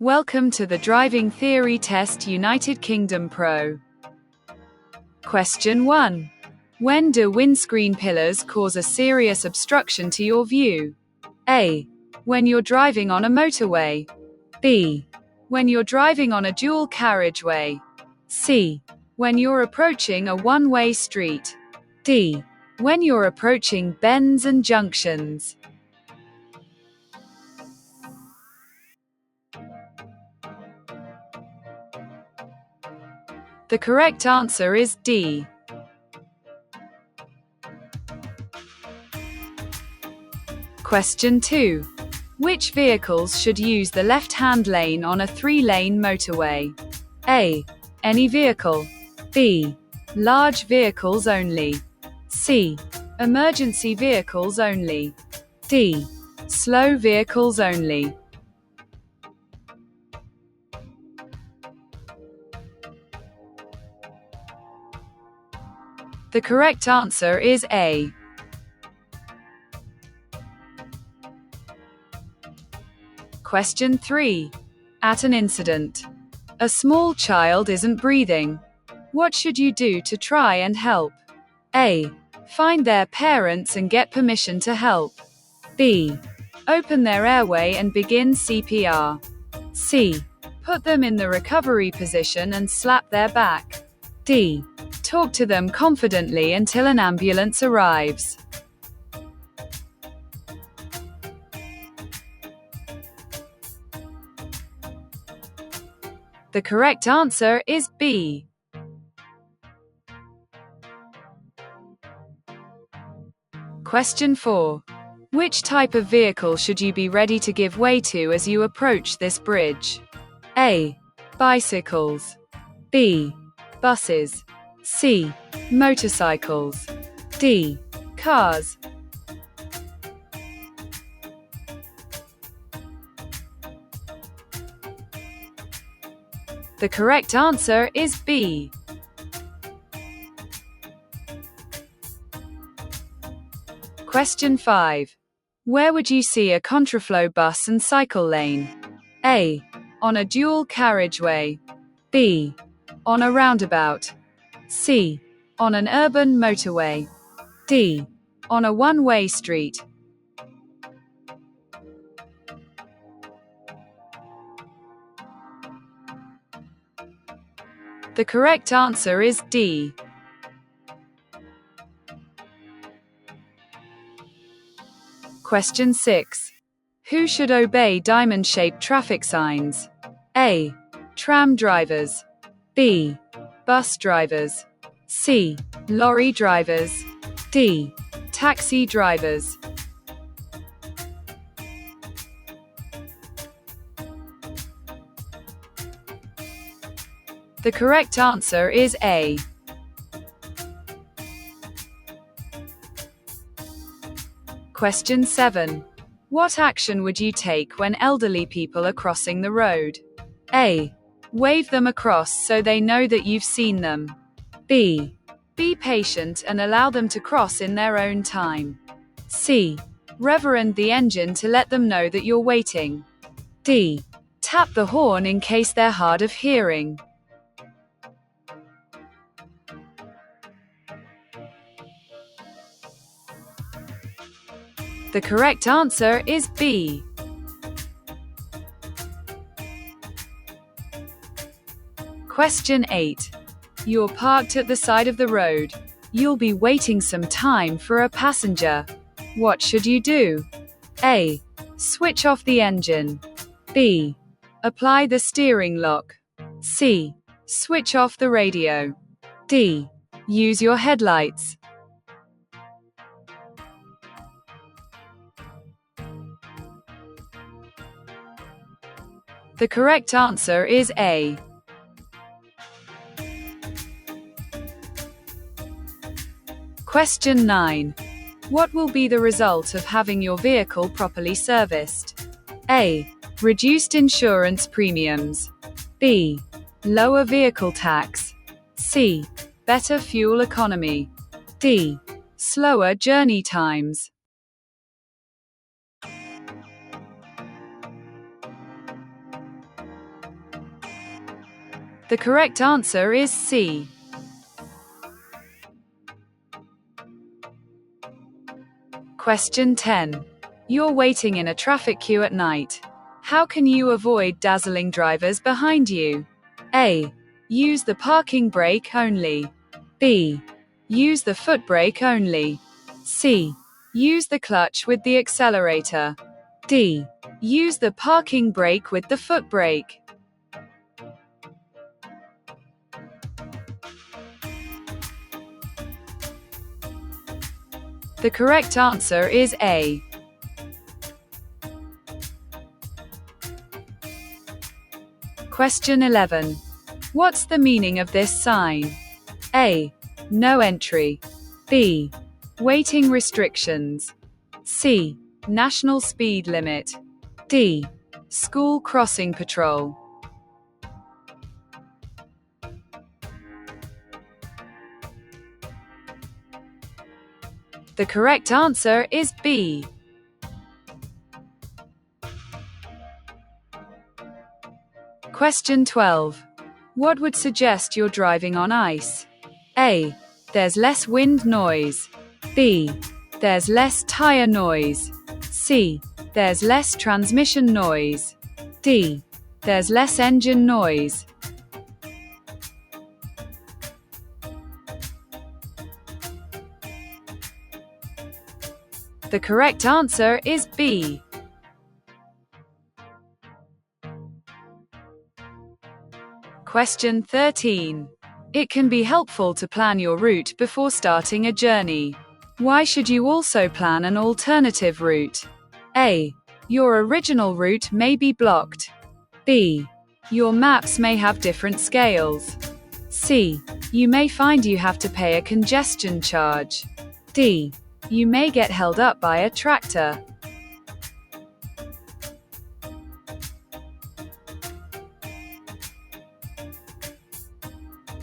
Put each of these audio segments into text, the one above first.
Welcome to the Driving Theory Test United Kingdom Pro. Question 1. When do windscreen pillars cause a serious obstruction to your view? A. When you're driving on a motorway. B. When you're driving on a dual carriageway. C. When you're approaching a one-way street. D. When you're approaching bends and junctions. The correct answer is D. Question 2. Which vehicles should use the left-hand lane on a 3-lane motorway? A. Any vehicle. B. Large vehicles only. C. Emergency vehicles only. D. Slow vehicles only. The correct answer is A. Question 3. At an incident. A small child isn't breathing. What should you do to try and help? A. Find their parents and get permission to help. B. Open their airway and begin CPR. C. Put them in the recovery position and slap their back. D. Talk to them confidently until an ambulance arrives. The correct answer is B. Question 4. Which type of vehicle should you be ready to give way to as you approach this bridge? A. Bicycles. B. Buses. C. Motorcycles. D. Cars. The correct answer is B. Question 5. Where would you see a contraflow bus and cycle lane? A. On a dual carriageway. B. On a roundabout. C. On an urban motorway. D. On a one-way street. The correct answer is D. Question 6. Who should obey diamond-shaped traffic signs? A. Tram drivers. B. Bus drivers. C. Lorry drivers. D. Taxi drivers. The correct answer is A. Question 7. What action would you take when elderly people are crossing the road? A. Wave them across so they know that you've seen them. B. Be patient and allow them to cross in their own time. C. Reverend the engine to let them know that you're waiting. D. Tap the horn in case they're hard of hearing. The correct answer is B. Question 8. You're parked at the side of the road. You'll be waiting some time for a passenger. What should you do? A. Switch off the engine. B. Apply the steering lock. C. Switch off the radio. D. Use your headlights. The correct answer is A. Question 9. What will be the result of having your vehicle properly serviced? A. Reduced insurance premiums. B. Lower vehicle tax. C. Better fuel economy. D. Slower journey times. The correct answer is C. Question 10. You're waiting in a traffic queue at night. How can you avoid dazzling drivers behind you? A. Use the parking brake only. B. Use the foot brake only. C. Use the clutch with the accelerator. D. Use the parking brake with the foot brake. The correct answer is A. Question 11. What's the meaning of this sign? A. No entry. B. Waiting restrictions. C. National speed limit. D. School crossing patrol. The correct answer is B. Question 12. What would suggest you're driving on ice? A. There's less wind noise. B. There's less tire noise. C. There's less transmission noise. D. There's less engine noise. The correct answer is B. Question 13. It can be helpful to plan your route before starting a journey. Why should you also plan an alternative route? A. Your original route may be blocked. B. Your maps may have different scales. C. You may find you have to pay a congestion charge. D. You may get held up by a tractor.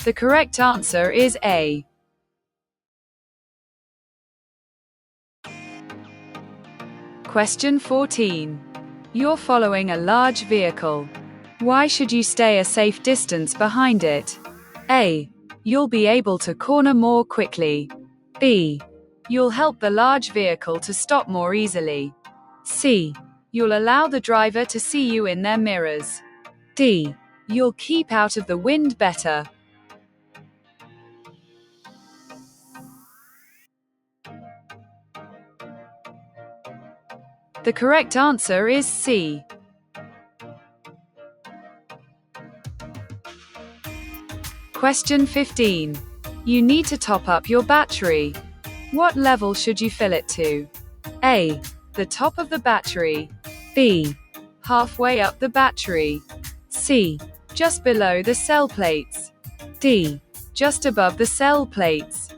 The correct answer is A. Question 14. You're following a large vehicle. Why should you stay a safe distance behind it? A. You'll be able to corner more quickly. B. You'll help the large vehicle to stop more easily. C. You'll allow the driver to see you in their mirrors. D. You'll keep out of the wind better. The correct answer is C. Question 15. You need to top up your battery. What level should you fill it to? A. The top of the battery. B. Halfway up the battery. C. Just below the cell plates. D. Just above the cell plates.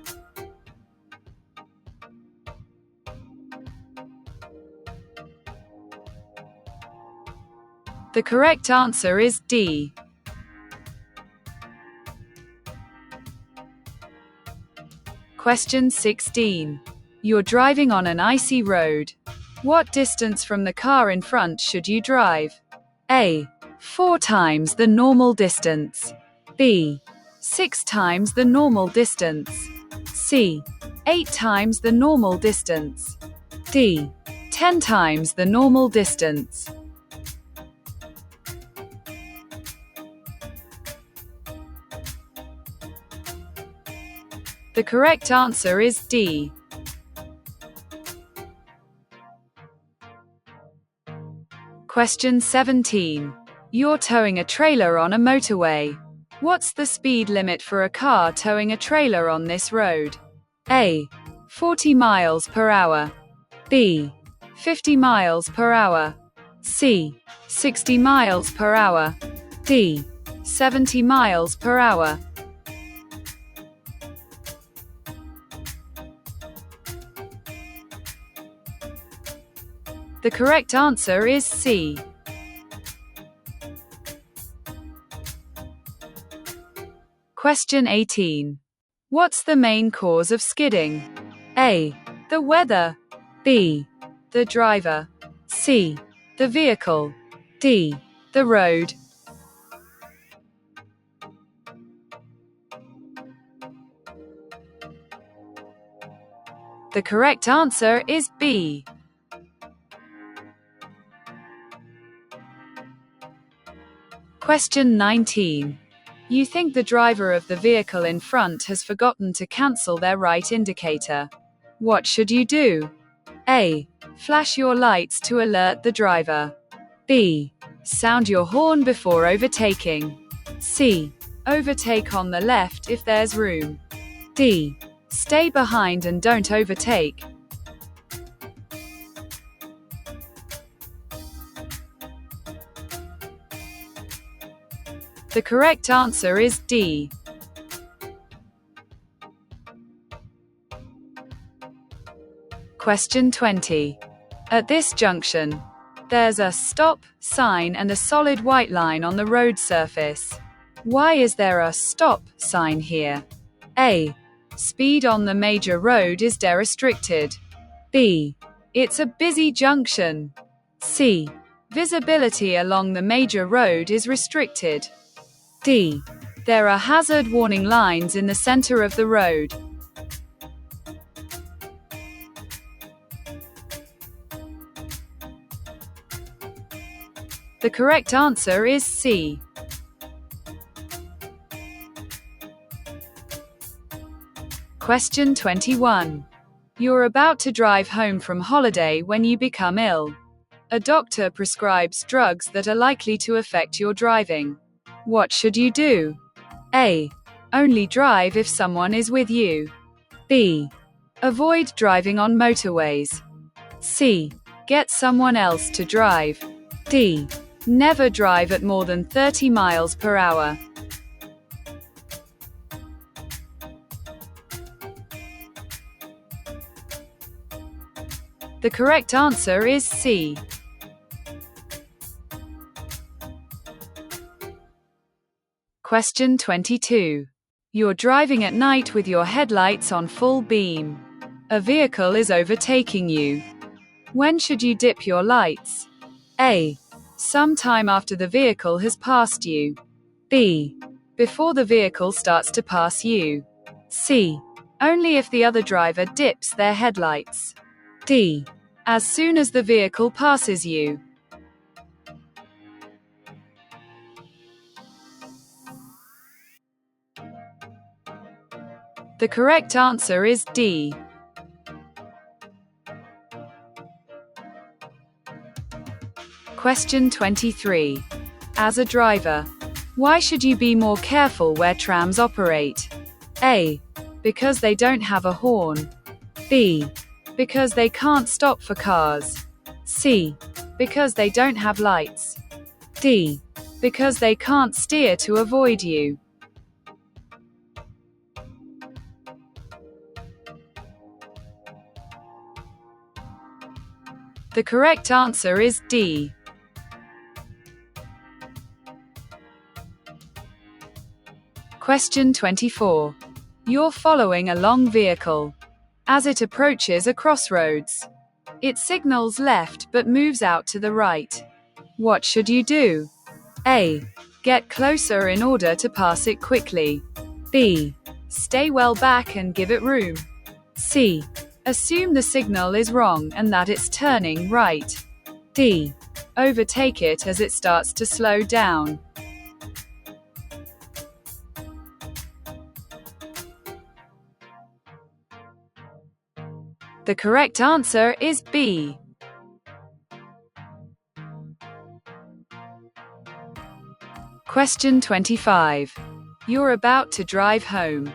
The correct answer is D. Question 16. You're driving on an icy road. What distance from the car in front should you drive? A. 4 times the normal distance. B. 6 times the normal distance. C. 8 times the normal distance. D. 10 times the normal distance. The correct answer is D. Question 17. You're towing a trailer on a motorway. What's the speed limit for a car towing a trailer on this road? A. 40 miles per hour. B. 50 miles per hour. C. 60 miles per hour. D. 70 miles per hour. The correct answer is C. Question 18. What's the main cause of skidding? A. The weather. B. The driver. C. The vehicle. D. The road. The correct answer is B. Question 19. You think the driver of the vehicle in front has forgotten to cancel their right indicator. What should you do? A. Flash your lights to alert the driver. B. Sound your horn before overtaking. C. Overtake on the left if there's room. D. Stay behind and don't overtake. The correct answer is D. Question 20. At this junction, there's a stop sign and a solid white line on the road surface. Why is there a stop sign here? A. Speed on the major road is restricted. B. It's a busy junction. C. Visibility along the major road is restricted. D. There are hazard warning lines in the center of the road. The correct answer is C. Question 21. You're about to drive home from holiday when you become ill. A doctor prescribes drugs that are likely to affect your driving. What should you do? A. Only drive if someone is with you. B. Avoid driving on motorways. C. Get someone else to drive. D. Never drive at more than 30 miles per hour. The correct answer is C. Question 22. You're driving at night with your headlights on full beam. A vehicle is overtaking you. When should you dip your lights? A. Sometime after the vehicle has passed you. B. Before the vehicle starts to pass you. C. Only if the other driver dips their headlights. D. As soon as the vehicle passes you. The correct answer is D. Question 23. As a driver, why should you be more careful where trams operate? A. Because they don't have a horn. B. Because they can't stop for cars. C. Because they don't have lights. D. Because they can't steer to avoid you. The correct answer is D. Question 24. You're following a long vehicle. As it approaches a crossroads, it signals left but moves out to the right. What should you do? A. Get closer in order to pass it quickly. B. Stay well back and give it room. C. Assume the signal is wrong and that it's turning right. D. Overtake it as it starts to slow down. The correct answer is B. Question 25. You're about to drive home.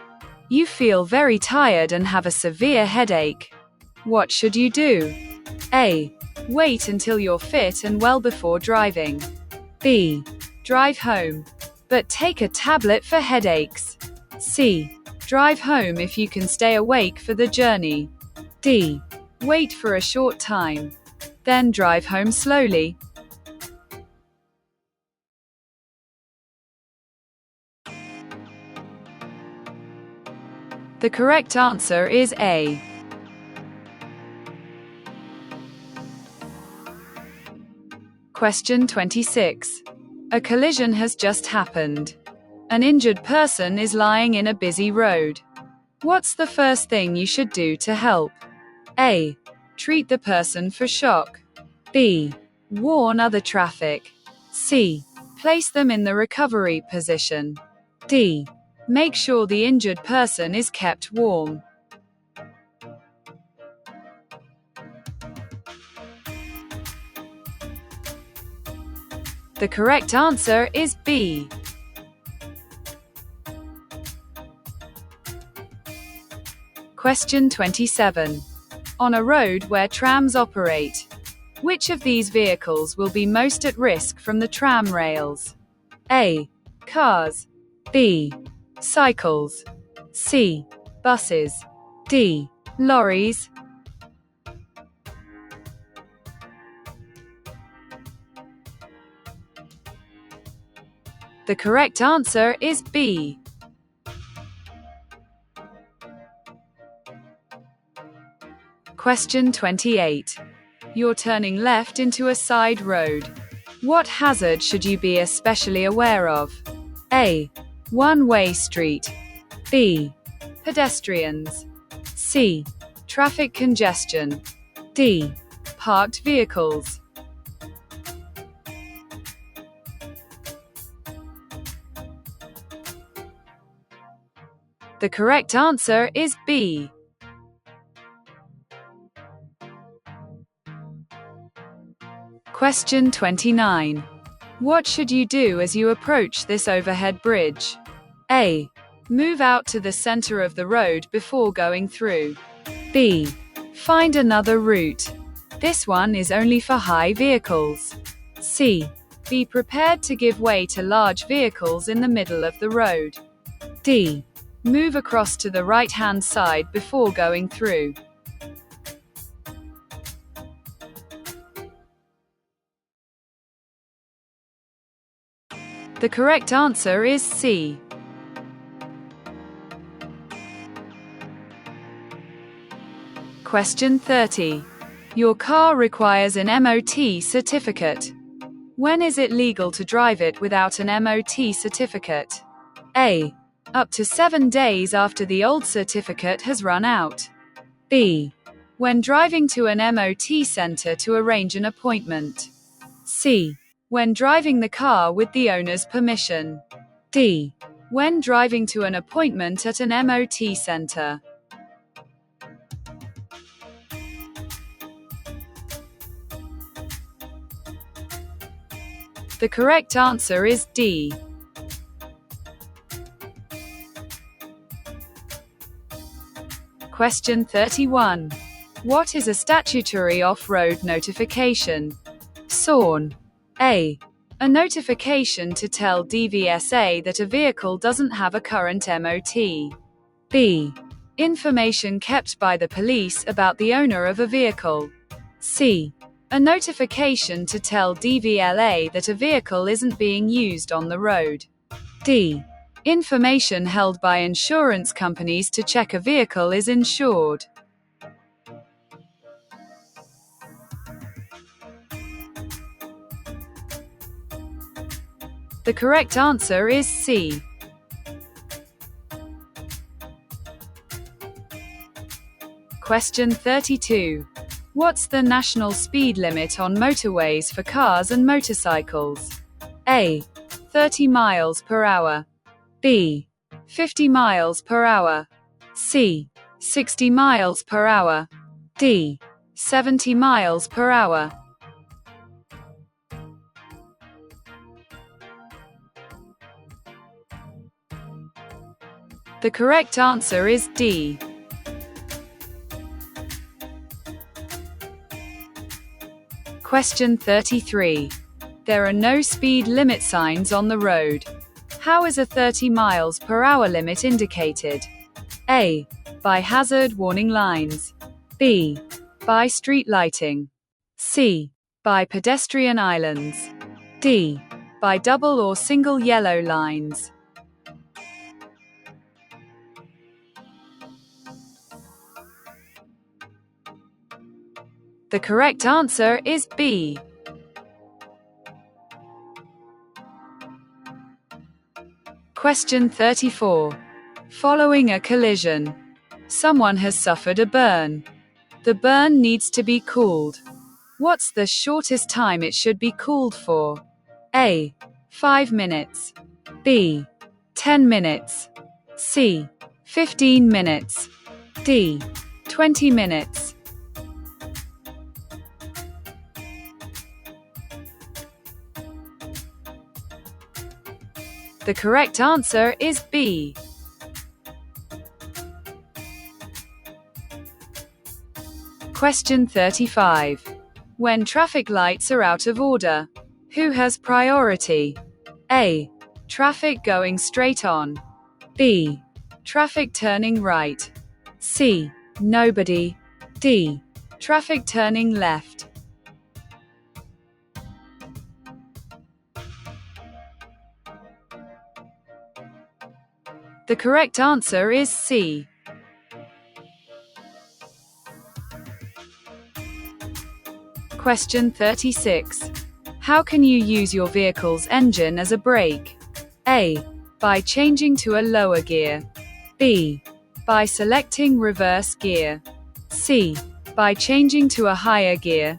You feel very tired and have a severe headache. What should you do? A. Wait until you're fit and well before driving. B. Drive home, but take a tablet for headaches. C. Drive home if you can stay awake for the journey. D. Wait for a short time, then drive home slowly. The correct answer is A. Question 26. A collision has just happened. An injured person is lying in a busy road. What's the first thing you should do to help? A. Treat the person for shock. B. Warn other traffic. C. Place them in the recovery position. D. Make sure the injured person is kept warm. The correct answer is B. Question 27. On a road where trams operate, which of these vehicles will be most at risk from the tram rails? A. Cars. B. Cycles. C. Buses. D. Lorries. The correct answer is B. Question 28. You're turning left into a side road. What hazard should you be especially aware of? A. One-way street. B. Pedestrians. C. Traffic congestion. D. Parked vehicles. The correct answer is B. Question 29. What should you do as you approach this overhead bridge? A. Move out to the center of the road before going through. B. Find another route. This one is only for high vehicles. C. Be prepared to give way to large vehicles in the middle of the road. D. Move across to the right-hand side before going through. The correct answer is C. Question 30. Your car requires an MOT certificate. When is it legal to drive it without an MOT certificate? A. Up to 7 days after the old certificate has run out. B. When driving to an MOT center to arrange an appointment. C. When driving the car with the owner's permission. D. When driving to an appointment at an MOT center. The correct answer is D. Question 31. What is a statutory off-road notification? SORN. A. A notification to tell DVSA that a vehicle doesn't have a current MOT. B. Information kept by the police about the owner of a vehicle. C. A notification to tell DVLA that a vehicle isn't being used on the road. D. Information held by insurance companies to check a vehicle is insured. The correct answer is C. Question 32. What's the national speed limit on motorways for cars and motorcycles? A. 30 miles per hour. B. 50 miles per hour. C. 60 miles per hour. D. 70 miles per hour. The correct answer is D. Question 33. There are no speed limit signs on the road. How is a 30 miles per hour limit indicated? A. By hazard warning lines. B. By street lighting. C. By pedestrian islands. D. By double or single yellow lines. The correct answer is B. Question 34. Following a collision, someone has suffered a burn. The burn needs to be cooled. What's the shortest time it should be cooled for? A. 5 minutes. B. 10 minutes. C. 15 minutes. D. 20 minutes. The correct answer is B. Question 35. When traffic lights are out of order, who has priority? A. Traffic going straight on. B. Traffic turning right. C. Nobody. D. Traffic turning left. The correct answer is C. Question 36. How can you use your vehicle's engine as a brake? A. By changing to a lower gear. B. By selecting reverse gear. C. By changing to a higher gear.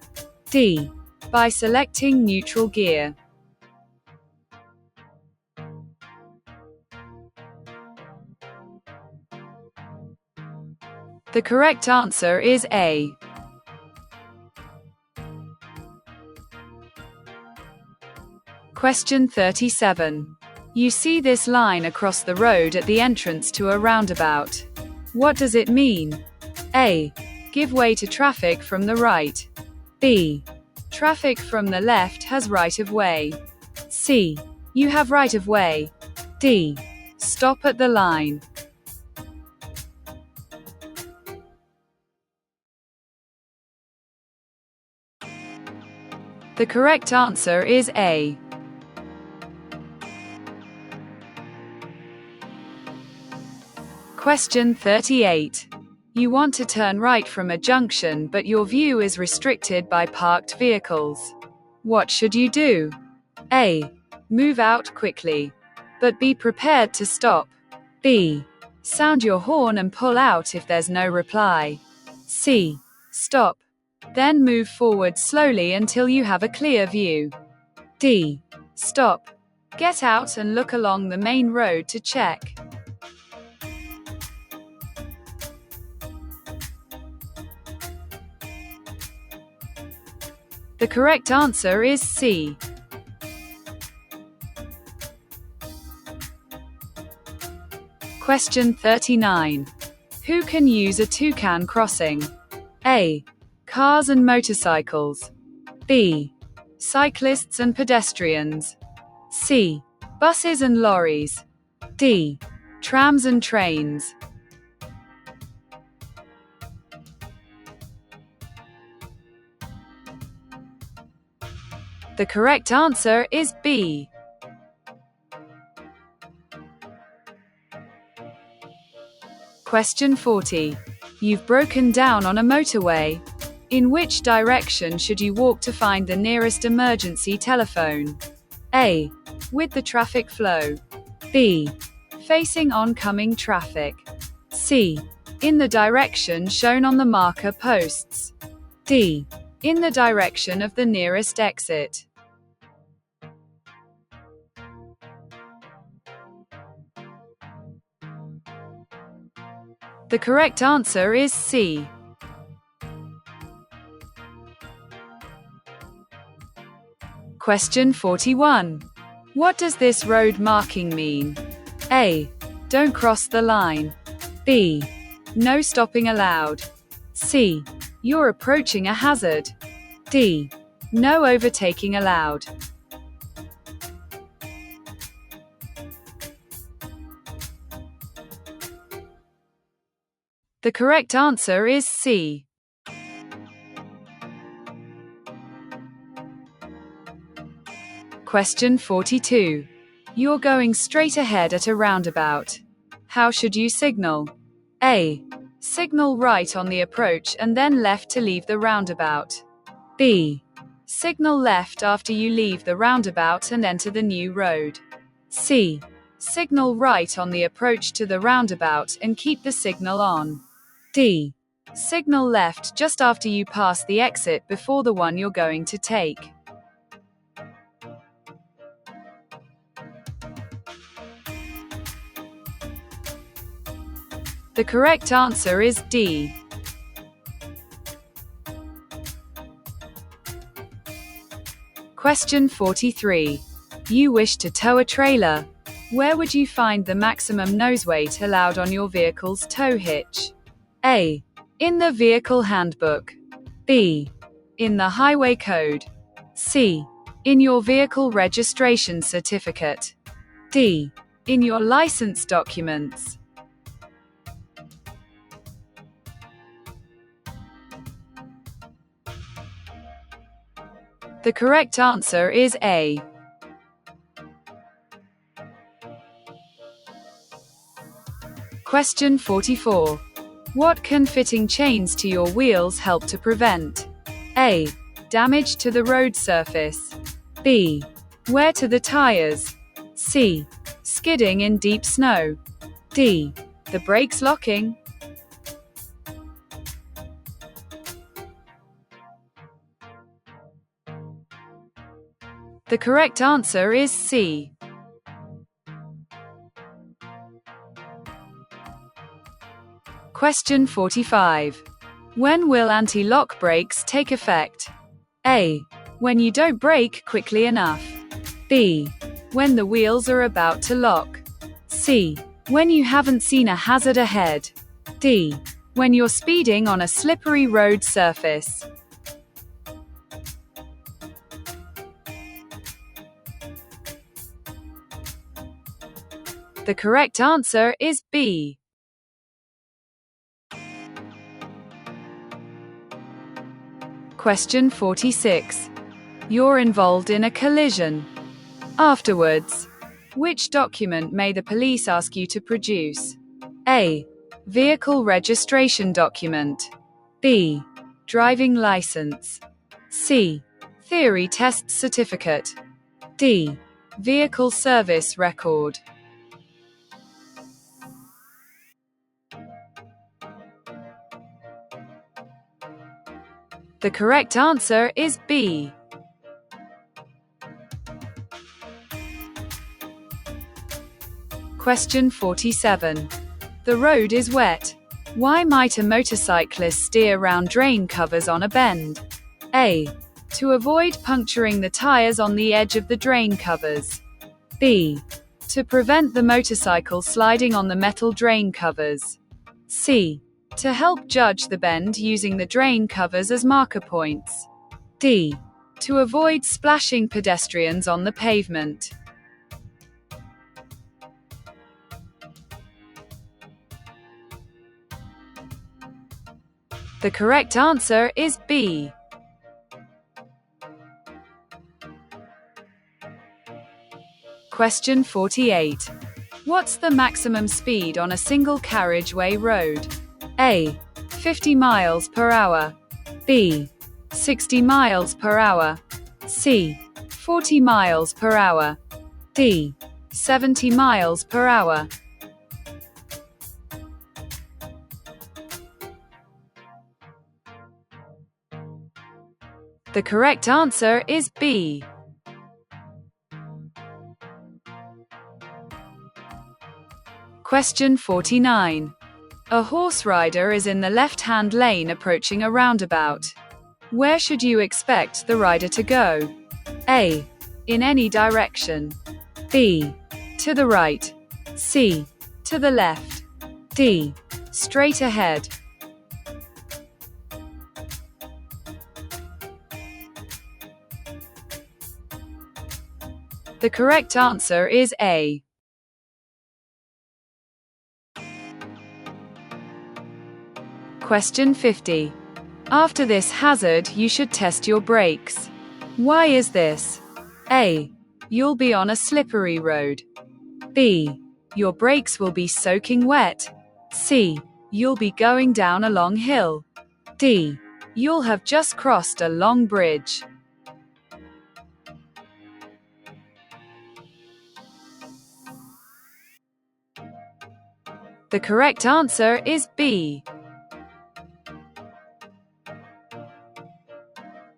D. By selecting neutral gear. The correct answer is A. Question 37. You see this line across the road at the entrance to a roundabout. What does it mean? A. Give way to traffic from the right. B. Traffic from the left has right of way. C. You have right of way. D. Stop at the line. The correct answer is A. Question 38. You want to turn right from a junction but your view is restricted by parked vehicles. What should you do? A. Move out quickly. But be prepared to stop. B. Sound your horn and pull out if there's no reply. C. Stop. Then move forward slowly until you have a clear view. D. Stop. Get out and look along the main road to check. The correct answer is C. Question 39. Who can use a toucan crossing? A. Cars and motorcycles. B. Cyclists and pedestrians. C. Buses and lorries. D. Trams and trains. The correct answer is B. Question 40. You've broken down on a motorway. In which direction should you walk to find the nearest emergency telephone? A. With the traffic flow. B. Facing oncoming traffic. C. In the direction shown on the marker posts. D. In the direction of the nearest exit. The correct answer is C. Question 41. What does this road marking mean? A. Don't cross the line. B. No stopping allowed. C. You're approaching a hazard. D. No overtaking allowed. The correct answer is C. Question 42. You're going straight ahead at a roundabout. How should you signal? A. Signal right on the approach and then left to leave the roundabout. B. Signal left after you leave the roundabout and enter the new road. C. Signal right on the approach to the roundabout and keep the signal on. D. Signal left just after you pass the exit before the one you're going to take. The correct answer is D. Question 43. You wish to tow a trailer. Where would you find the maximum nose weight allowed on your vehicle's tow hitch? A. In the vehicle handbook. B. In the highway code. C. In your vehicle registration certificate. D. In your license documents. The correct answer is A. Question 44. What can fitting chains to your wheels help to prevent? A. Damage to the road surface. B. Wear to the tires. C. Skidding in deep snow. D. The brakes locking. The correct answer is C. Question 45. When will anti-lock brakes take effect? A. When you don't brake quickly enough. B. When the wheels are about to lock. C. When you haven't seen a hazard ahead. D. When you're speeding on a slippery road surface. The correct answer is B. Question 46. You're involved in a collision. Afterwards, which document may the police ask you to produce? A. Vehicle registration document. B. Driving license. C. Theory test certificate. D. Vehicle service record. The correct answer is B. Question 47. The road is wet. Why might a motorcyclist steer round drain covers on a bend? A. To avoid puncturing the tires on the edge of the drain covers. B. To prevent the motorcycle sliding on the metal drain covers. C. To help judge the bend using the drain covers as marker points. D. To avoid splashing pedestrians on the pavement. The correct answer is B. Question 48. What's the maximum speed on a single carriageway road? A. 50 miles per hour. B. 60 miles per hour. C. 40 miles per hour. D. 70 miles per hour. The correct answer is B. Question 49. A horse rider is in the left-hand lane approaching a roundabout. Where should you expect the rider to go? A. In any direction. B. To the right. C. To the left. D. Straight ahead. The correct answer is A. Question 50. After this hazard, you should test your brakes. Why is this? A. You'll be on a slippery road. B. Your brakes will be soaking wet. C. You'll be going down a long hill. D. You'll have just crossed a long bridge. The correct answer is B.